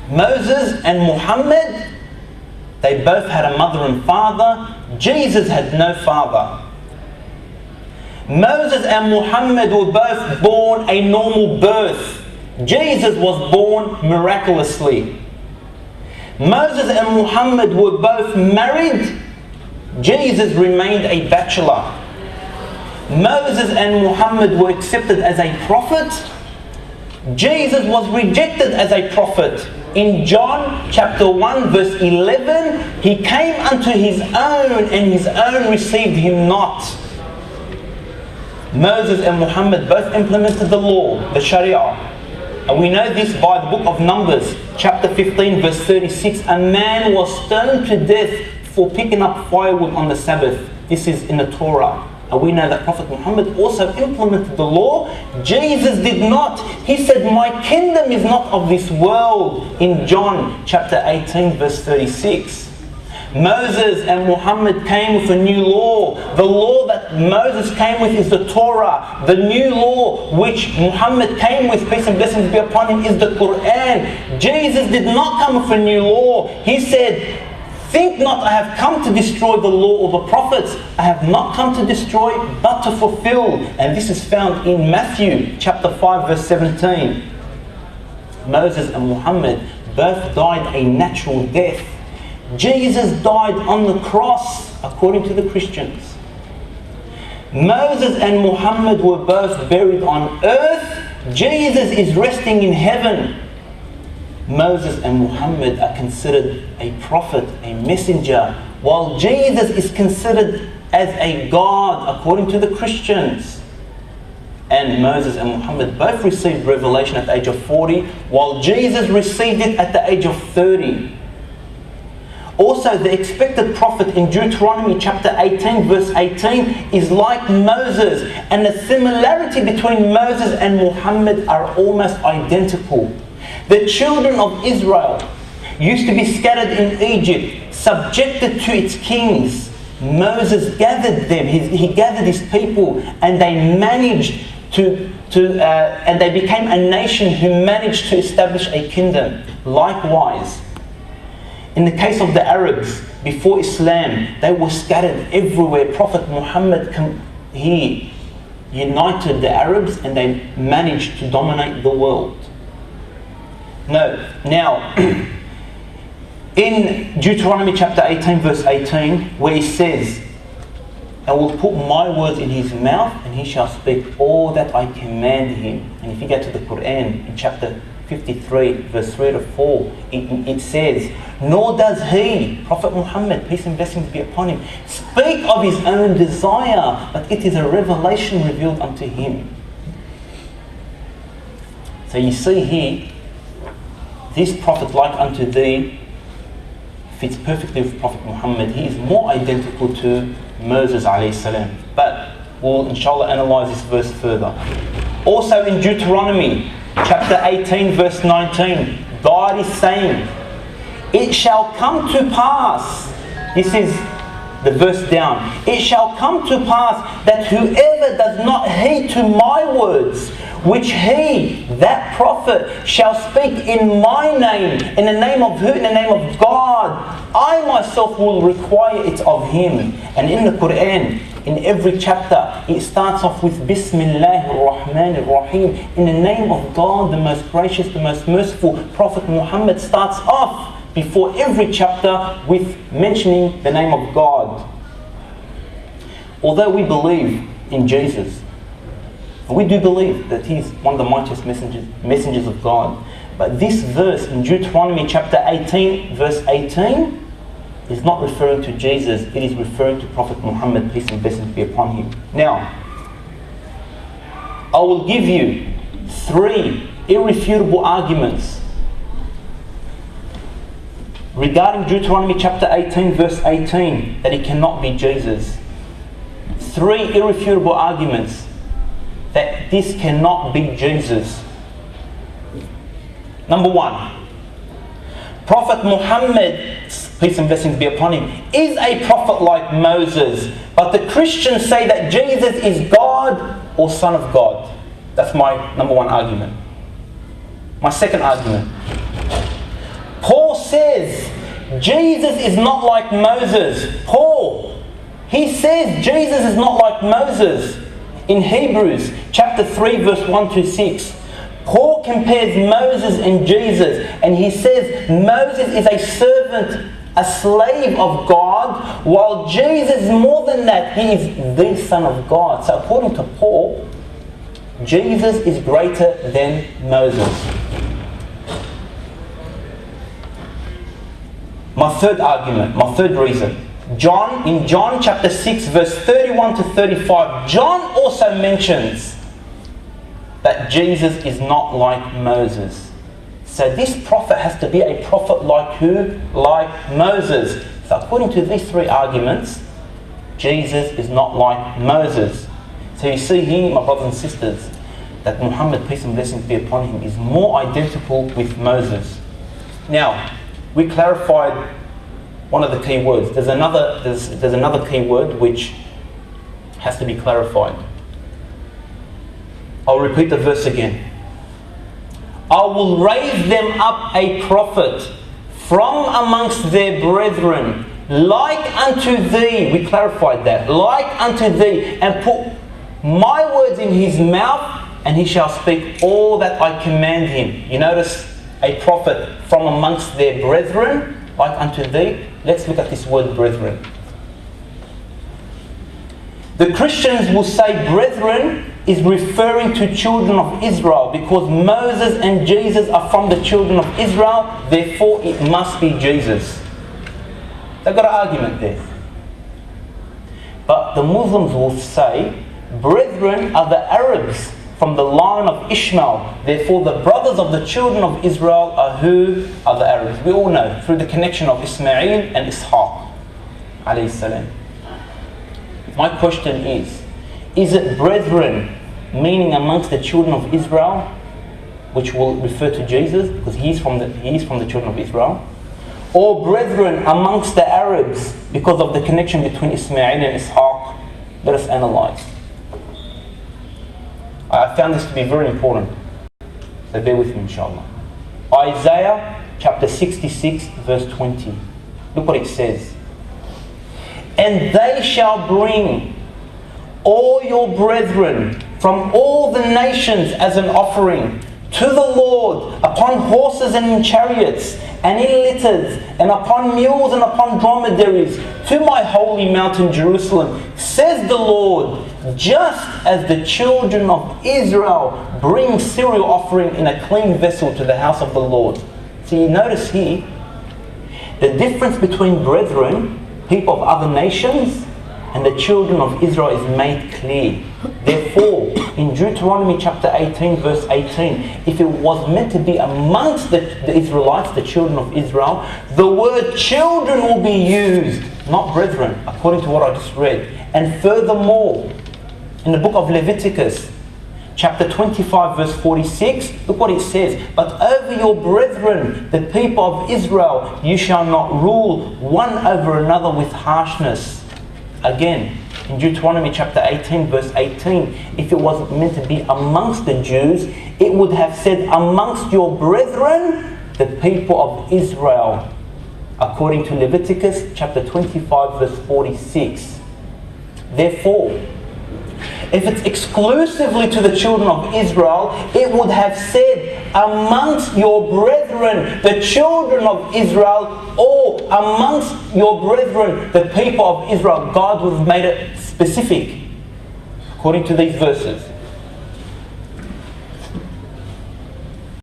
Moses and Muhammad, they both had a mother and father. Jesus had no father. Moses and Muhammad were both born a normal birth. Jesus was born miraculously. Moses and Muhammad were both married. Jesus remained a bachelor. Moses and Muhammad were accepted as a prophet. Jesus was rejected as a prophet. In John chapter 1 verse 11, He came unto His own and His own received Him not. Moses and Muhammad both implemented the law, the Sharia. And we know this by the book of Numbers, chapter 15 verse 36. A man was stoned to death for picking up firewood on the Sabbath. This is in the Torah. And we know that Prophet Muhammad also implemented the law. Jesus did not. He said, my kingdom is not of this world, in John chapter 18 verse 36. Moses and Muhammad came with a new law. The law that Moses came with is the Torah. The new law which Muhammad came with, peace and blessings be upon him, is the Quran. Jesus did not come with a new law. He said, think not I have come to destroy the law of the prophets. I have not come to destroy, but to fulfill. And this is found in Matthew chapter 5 verse 17. Moses and Muhammad both died a natural death. Jesus died on the cross, according to the Christians. Moses and Muhammad were both buried on earth. Jesus is resting in heaven. Moses and Muhammad are considered a prophet, a messenger, while Jesus is considered as a God, according to the Christians. And Moses and Muhammad both received revelation at the age of 40, while Jesus received it at the age of 30. Also, the expected prophet in Deuteronomy chapter 18 verse 18 is like Moses, and the similarity between Moses and Muhammad are almost identical. The children of Israel used to be scattered in Egypt, subjected to its kings. Moses gathered them, he gathered his people, and they managed and they became a nation who managed to establish a kingdom. Likewise, in the case of the Arabs, before Islam, they were scattered everywhere. Prophet Muhammad, he united the Arabs and they managed to dominate the world. Now, in Deuteronomy chapter 18 verse 18, where he says, I will put my words in his mouth and he shall speak all that I command him. And if you go to the Quran, in chapter 53 verse 3 to 4, it says, nor does he, Prophet Muhammad, peace and blessings be upon him, speak of his own desire, but it is a revelation revealed unto him. So you see here, this prophet like unto thee fits perfectly with Prophet Muhammad. He is more identical to Moses alayhi salam. But we'll inshallah analyze this verse further. Also in Deuteronomy chapter 18 verse 19, God is saying, it shall come to pass, this is the verse down, it shall come to pass that whoever does not heed to my words, which he, that prophet, shall speak in my name, in the name of who? In the name of God, I myself will require it of him. And in the Quran, in every chapter, it starts off with Bismillahir Rahmanir Rahim. In the name of God, the most gracious, the most merciful. Prophet Muhammad starts off before every chapter with mentioning the name of God. Although we believe in Jesus, we do believe that he's one of the mightiest messengers of God, but this verse in Deuteronomy chapter 18 verse 18 is not referring to Jesus, it is referring to Prophet Muhammad, peace and blessings be upon him. Now, I will give you 3 irrefutable arguments regarding Deuteronomy chapter 18 verse 18 that it cannot be Jesus. 3 irrefutable arguments that this cannot be Jesus. Number 1, Prophet Muhammad, peace and blessings be upon him, is a prophet like Moses, but the Christians say that Jesus is God or Son of God. That's my number 1 argument. My second argument, Paul says Jesus is not like Moses. Paul, he says Jesus is not like Moses. In Hebrews chapter 3 verse 1 to 6, Paul compares Moses and Jesus, and he says Moses is a servant, a slave of God, while Jesus is more than that. He is the Son of God. So according to Paul, Jesus is greater than Moses. My third argument, my third reason. In John chapter 6 verse 31 to 35, John also mentions that Jesus is not like Moses. So this prophet has to be a prophet like who? Like Moses. So according to these three arguments, Jesus is not like Moses. So you see here, my brothers and sisters, that Muhammad, peace and blessings be upon him, is more identical with Moses. Now, we clarified one of the key words. There's another key word which has to be clarified. I'll repeat the verse again. I will raise them up a prophet from amongst their brethren, like unto thee. We clarified that. Like unto thee, and put my words in his mouth, and he shall speak all that I command him. You notice a prophet from amongst their brethren, like unto thee. Let's look at this word brethren. The Christians will say brethren is referring to children of Israel, because Moses and Jesus are from the children of Israel, therefore it must be Jesus. They've got an argument there. But the Muslims will say brethren are the Arabs from the line of Ishmael, therefore the brothers of the children of Israel are who? Are the Arabs. We all know through the connection of Ismail and Ishaq alayhi salam. My question is it brethren meaning amongst the children of Israel, which will refer to Jesus because he is from the children of Israel, or brethren amongst the Arabs because of the connection between Ismail and Ishaq? Let us analyze. I found this to be very important, so bear with me inshallah. Isaiah chapter 66 verse 20. Look what it says. And they shall bring all your brethren from all the nations as an offering to the Lord, upon horses and in chariots, and in litters, and upon mules and upon dromedaries, to my holy mountain Jerusalem, says the Lord, just as the children of Israel bring cereal offering in a clean vessel to the house of the Lord. So you notice here, the difference between brethren, people of other nations, and the children of Israel is made clear. Therefore, in Deuteronomy chapter 18 verse 18, if it was meant to be amongst the Israelites, the children of Israel, the word children will be used, not brethren, according to what I just read. And furthermore, in the book of Leviticus chapter 25 verse 46, look what it says. But over your brethren, the people of Israel, you shall not rule one over another with harshness. Again, in Deuteronomy chapter 18 verse 18, if it wasn't meant to be amongst the Jews, it would have said amongst your brethren, the people of Israel, according to Leviticus chapter 25 verse 46. Therefore, if it's exclusively to the children of Israel, it would have said amongst your brethren, the children of Israel, or amongst your brethren, the people of Israel. God would have made it specific according to these verses.